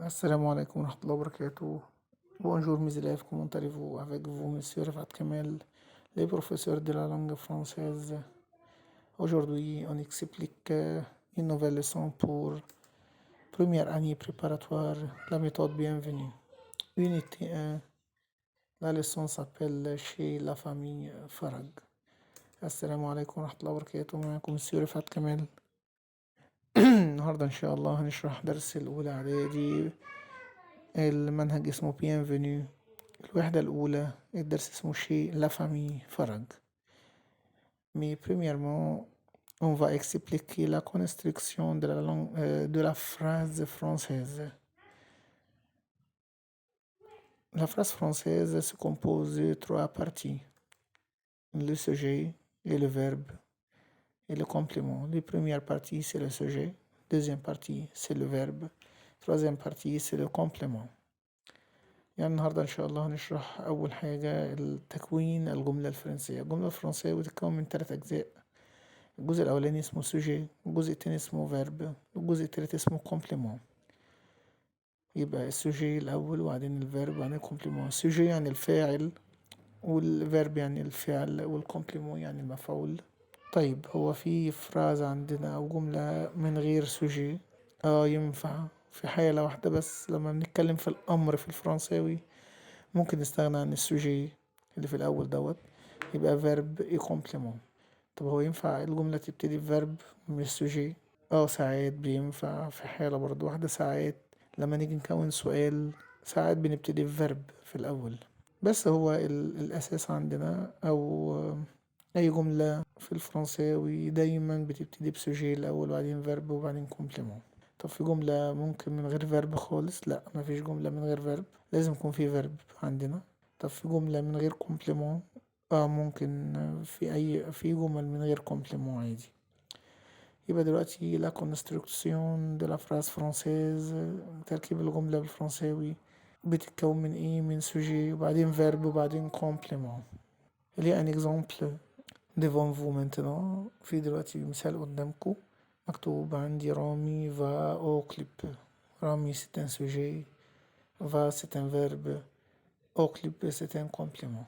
Assalamu alaikum wa rahmatullahi wa barakatuh. Bonjour mes élèves, comment allez-vous? Avec vous, monsieur Rafat Kamel, les professeurs de la langue française. Aujourd'hui, on explique une nouvelle leçon pour première année préparatoire, la méthode bienvenue. Unité 1, la leçon s'appelle Chez la famille Farag. Assalamu alaikum wa rahmatullahi wa barakatuh. معكم monsieur رفعت كمال. النهاردة إن شاء الله هنشرح درس الأولى إعدادي. المنهج اسمه bienvenue. الوحدة الأولى الدرس اسمه chez la famille Farag. Mais premièrement, on va expliquer la construction de la langue, de la phrase française. La phrase française se compose de trois parties: le sujet et le verbe et le complément. La première partie c'est le sujet, deuxième partie c'est le verbe, troisième partie c'est le complément. يعني النهاردة إن شاء الله هنشرح أول حاجة التكوين الجملة الفرنسية. الجملة الفرنسية بتتكون من 3 أجزاء. الجزء الأولاني اسمه sujet، الجزء التاني اسمه verb، والجزء التالت اسمه complément. يبقى السوجي الأول وبعدين الفيرب وبعدين الكومبليمون. السوجي يعني الفاعل، والفيرب يعني الفعل، والكومبليمون يعني المفعول. طيب هو في فراز عندنا أو جملة من غير سوجي؟ ينفع في حالة واحدة بس، لما بنتكلم في الأمر في الفرنساوي ممكن نستغنى عن السوجي اللي في الأول دوت، يبقى فيرب اي كومبليمون. طب هو ينفع الجملة تبتدي بفيرب مش سوجي؟ ساعات بينفع في حالة برضو واحدة. ساعات لما نيجي نكون سؤال ساعات بنبتدي بفيرب في الأول، بس هو الأساس عندنا أو أي جملة في الفرنساوي دايما بتبتدي بسوجي الأول وبعدين فيرب وبعدين كومبليمون. طب في جملة ممكن من غير فيرب خالص؟ لا، مفيش جملة من غير فيرب، لازم يكون في فيرب عندنا. طب في جملة من غير كومبليمون؟ ممكن في جمل من غير كومبليمون عادي. يبقى دلوقتي la construction de la phrase française، تركيب الجملة بالفرنساوي بتتكون من ايه؟ من سوجي وبعدين فيرب وبعدين كومبليمون. Il y a un exemple devant vous maintenant. في دلوقتي مثال قدامكم مكتوب عندي رامي va au club. رامي c'est un sujet، va c'est un verbe، au club c'est un complément.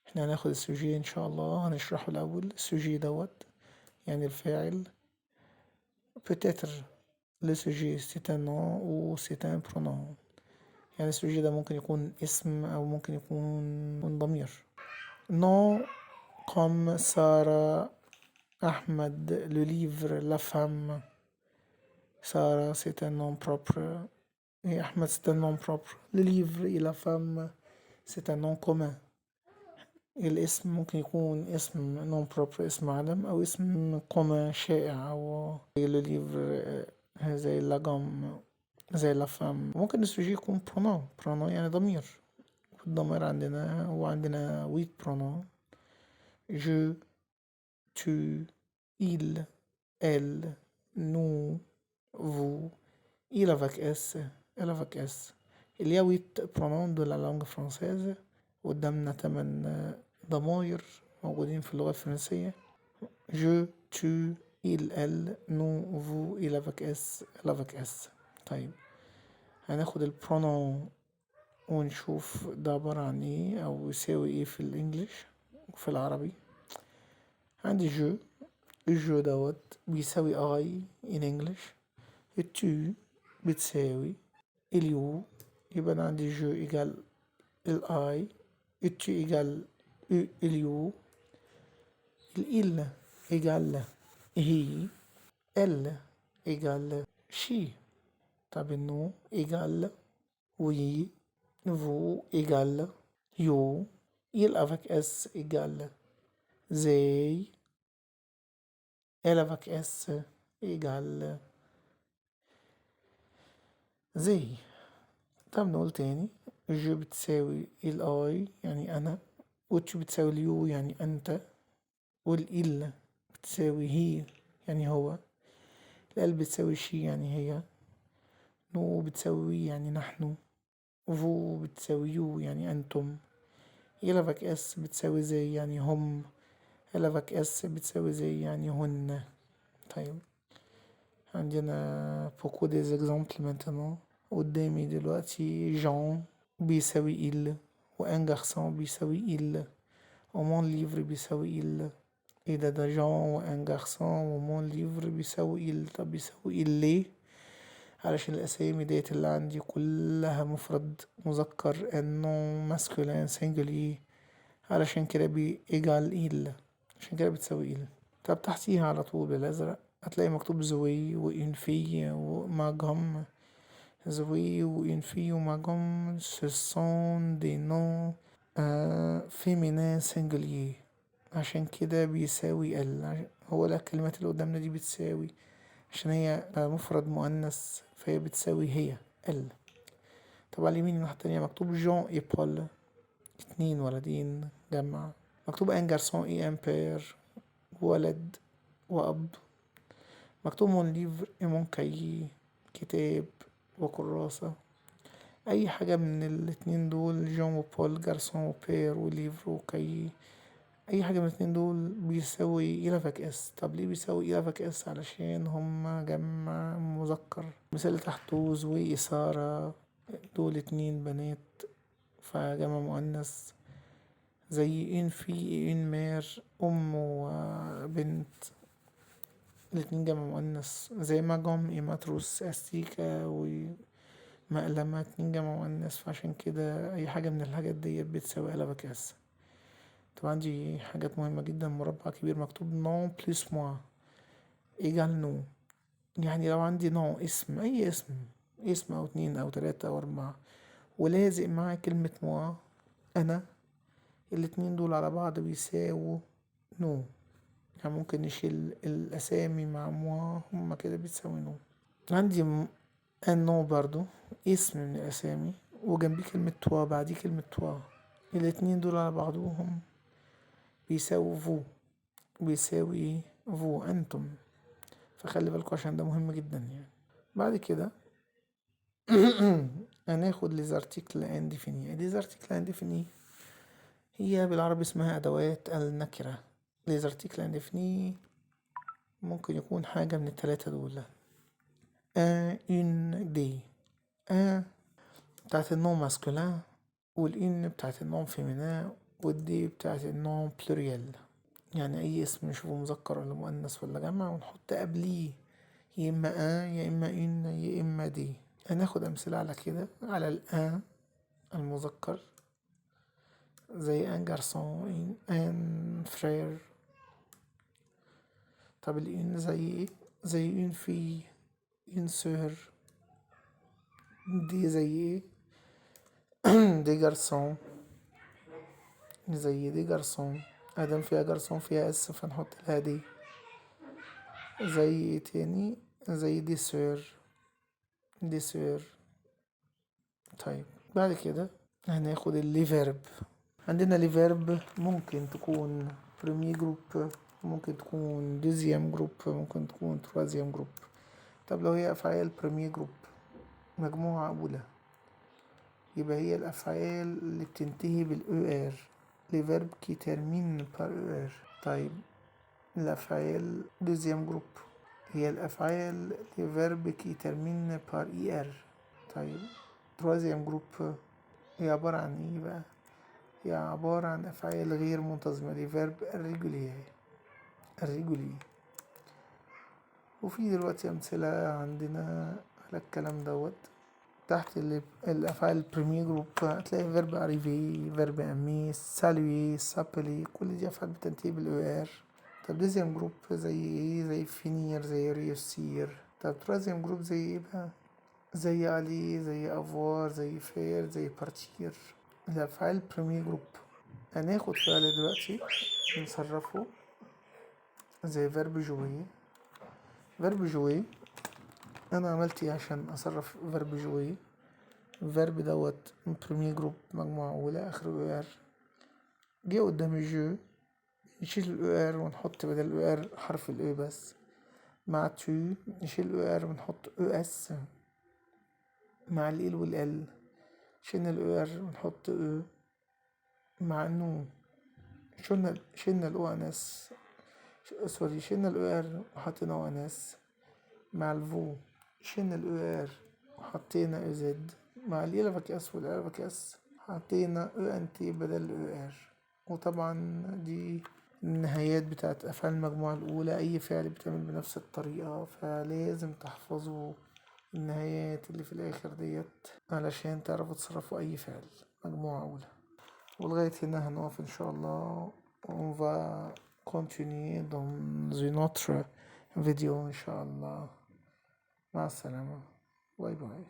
احنا هناخد السوجي ان شاء الله هنشرحه الأول. السوجي دوت يعني الفاعل. peut-être le sujet c'est un nom ou c'est un pronom. يعني السوجي ده ممكن يكون اسم أو ممكن يكون ضمير. nom comme Sarah، Ahmed، le livre، la femme. Sarah c'est un nom propre et Ahmed c'est un nom propre. Le livre et la femme c'est un nom commun. الاسم ممكن يكون اسم nom propre، اسم علم، أو اسم commun شائع، أو le livre زي لاجام زي لافام. ممكن السوجي يكون pronom يعني ضمير. الضمير عندنا وعندنا 8 pronoms: je، tu، il، elle، nous، vous، il avec s، elle avec s. Il y a 8 pronoms de la langue française. قدامنا 8 ضماير موجودين في اللغة الفرنسية: je، tu، il، elle، nous، vous، il avec s، elle avec s. طيب هناخد البرونون ونشوف ده عبارة عن ايه او يساوي ايه في الانجليش وفي العربي. عندي جو دوت بيساوي I in English. التو بتساوي اليو، يبقى أنا عندي جو إيجال الآي، التو إيجال اليو، الإل إيجال هي، ال إيجال شي. طب النو إيجال وي، vous égale you، il avec s égale they، elle avec s égale they. طب نقول تاني: جو بتساوي الاي يعني انا، وتشو بتساوي اليو يعني انت، والإل بتساوي هي يعني هو، الال بتساوي شي يعني هي، نو بتساوي يعني نحن، فو بتساوي يو يعني أنتم، إلافك اس بتساوي زي يعني هم، إلافك اس بتساوي زي يعني هن. طيب عندنا beaucoup des exemples maintenant. قدامي دلوقتي جون بيساوي إل، وان جارسون بيساوي إل، ومون ليفر بيساوي إل. ايه ده جون وان جارسون ومون ليفر بيساوي إل. طب بيساوي إل ليه؟ علشان الأسامي ديت اللي عندي كلها مفرد مذكر النون ماسكولين سينجولي، علشان كده بيجعل إل، عشان كده بتساوي إل. طب تحتيها على طول بالأزرق هتلاقي مكتوب زوي وإنفي وماجهم. زوي وإنفي وماجهم ce sont des noms féminins singuliers، عشان كده بيساوي ال. هو الكلمات اللي قدامنا دي بتساوي، عشان هي مفرد مؤنث فهي بتساوي هي ال. طبعا اليمين الناحية التانية مكتوب جون اي بول، 2 ولدين جمع. مكتوب ان جارسون اي ان بير، ولد وأب. مكتوب مون ليفر اي مون كايي، كتاب وكراسة. أي حاجة من الاتنين دول جون وبول، جارسون وبير وليفر وكايي، أي حاجة من الاتنين دول بيساوي إلافك اس. طب ليه بيساوي إلافك اس؟ علشان هما جمع مذكر. المثال اللي تحته زوي سارة، دول 2 بنات فجمع مؤنث. زي ان في ان مير ام وبنت، الاتنين جمع مؤنث. زي ماجوم اي ماتروس استيكا ومقلمة، 2 جمع مؤنث. فعشان كده اي حاجة من الحاجات دي بتساوي قلبك اس. طبعا دي حاجات مهمة جدا. مربع كبير مكتوب نون بلس موا ايجال نو، يعني لو عندي نون اسم، اي اسم او 2 او 3 او 4 ولازق معاه كلمة موا، انا الاتنين دول على بعض بيساووا نو. يعني ممكن نشيل الأسامي مع موا، هما كده بيتساوي نو. عندي النو برضو اسم من الأسامي وجنبيه كلمة توا، بعديه كلمة توا، الاتنين دول على بعضهم بيساووا فو، بيساوي فو أنتم. فخلي بالكوا عشان ده مهم جدا يعني. بعد كده هناخد ليزارتيكل انديفيني. ليزارتيكل انديفيني هي بالعربي اسمها أدوات النكرة. ليزارتيكل انديفيني ممكن يكون حاجة من التلاتة دول. ان دي بتاعت النوم ماسكولين، والان بتاعت النوم فيمينين، والدي بتاعت النوم بلوريال. يعني اي اسم نشوفه مذكر ولا مؤنث ولا جمع ونحط قبليه يا اما يا اما ان يا اما دي. هناخد امثله على كده. على الان المذكر زي ان جارسون، ان فرير. طب الان زي ايه؟ زي ان في، ان سور. دي زي ايه؟ دي جارسون، زي دي جارسون. ادام فيها جارسون فيها اس فنحط لها دي. زي ايه تاني؟ زي دي سور، دي سور. طيب بعد كده هناخد اللي فيرب. عندنا لي فيرب ممكن تكون بريمي جروب، ممكن تكون دوزيام جروب، ممكن تكون تروازيام جروب. طب لو هي افعال بريمي جروب مجموعة اولى، يبقى هي الافعال اللي بتنتهي بالاو ار، لي فيرب كي ترمين بار او ار. طيب الافعال دوزيام جروب هي الافعال لي فيرب كي ترمين بار اي ار. طيب تروازيام جروب هي عبارة عن ايه بقى؟ هي عبارة عن أفعال غير منتظمة، دي فيرب الريجولي. وفي دلوقتي أمثلة عندنا على الكلام دوت. تحت الأفعال البريمير جروب هتلاقي فيرب أريفي، فيرب أمي، سالوي، سابلي، كل دي أفعال بتنتهي بالأو ار. طب ديزيام جروب زي ايه؟ زي فينير، زي ريوسير. طب ترازيام جروب زي ايه بقى؟ زي علي، زي افوار، زي فير، زي بارتير. الأفعال بريمير جروب هناخد فعل دلوقتي نصرفه زي فيرب جوي. فيرب جوي انا عملت ايه عشان اصرف فيرب جوي؟ الفيرب دوت من بريمير جروب مجموعة اولى اخر او ار، جه قدام الجو نشيل الاو ار ونحط بدل الاو ار حرف الاو بس. مع تو نشيل الاو ار ونحط او اس. مع ال والال شلنا الاو ار ونحط او. مع نو شلنا الاو ان اس، سوري شلنا الاو ار وحطينا او ان اس. مع الفو شلنا الاو ار حطينا او زد مع اليلفك اس والالفك اس، حطينا او ان تي بدل او ار. وطبعا دي النهايات بتاعت افعال المجموعة الاولى، اي فعل بتعمل بنفس الطريقة، فلازم تحفظوا النهايات اللي في الاخر ديت علشان تعرفوا تصرفوا اي فعل مجموعة اولى. ولغاية هنا هنقف ان شاء الله. On va continuer dans une autre vidéo ان شاء الله. مع السلامة. باي باي.